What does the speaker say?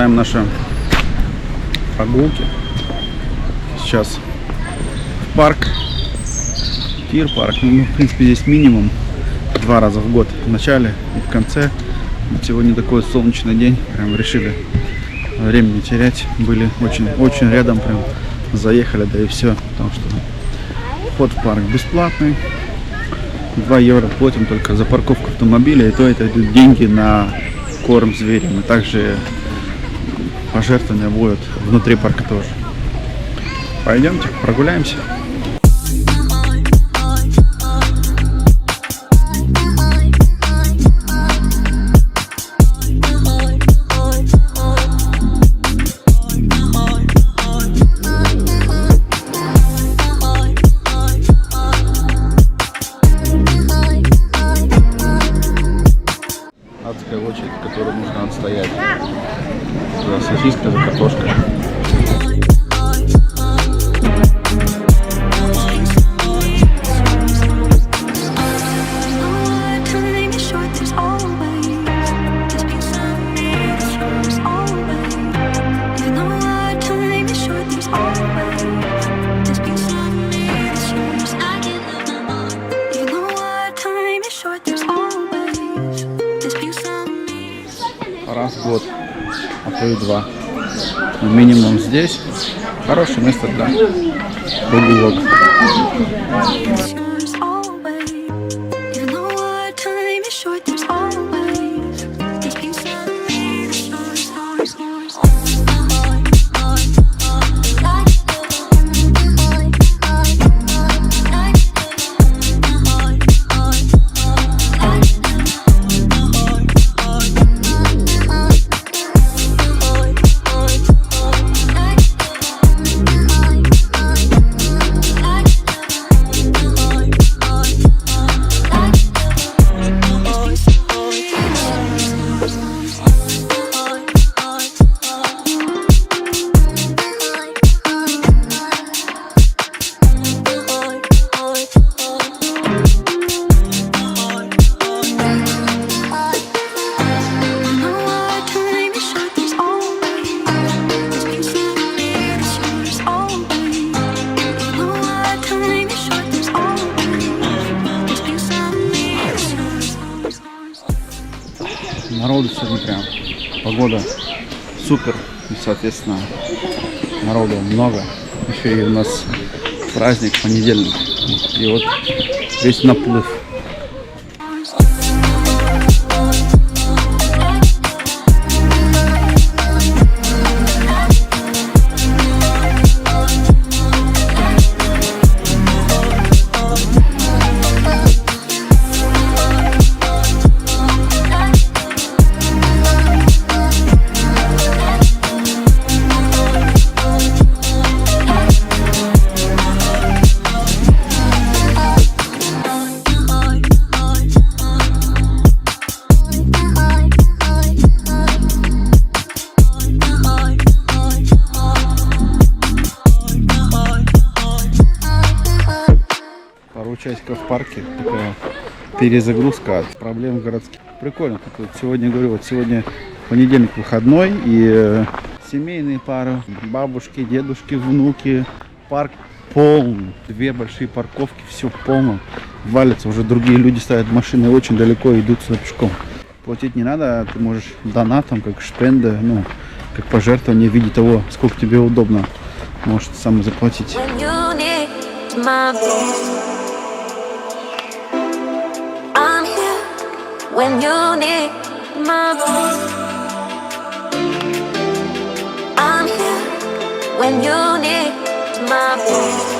Продолжаем наши прогулки. Сейчас в парк, Тир-парк. Ну, в принципе, здесь минимум 2 раза в год, в начале и в конце. Сегодня такой солнечный день, прям решили время не терять. Были очень рядом, прям заехали, да и все. Потому что вход в парк бесплатный. 2 евро платим только за парковку автомобиля, и то это идут деньги на корм зверям. И также пожертвования будут внутри парка тоже. Пойдемте, прогуляемся. Адская очередь, которую нужно отстоять. За сосиской, за картошкой. Раз в год, а то и 2. Но минимум здесь. Хорошее место для прогулок. Народу сегодня прям, погода супер, и, соответственно, народу много. Еще и у нас праздник, понедельник, и вот весь наплыв. Пару часиков в парке, такая перезагрузка от проблем городских. Прикольно. Вот сегодня, говорю, вот сегодня понедельник, выходной, и семейные пары, бабушки, дедушки, внуки. Парк полный, 2 большие парковки, все полно. Валятся, уже другие люди ставят машины, очень далеко идут сюда пешком. Платить не надо, ты можешь донатом, как шпенда, ну, как пожертвование в виде того, сколько тебе удобно, можешь сам заплатить. When you need my voice, I'm here. When you need my voice.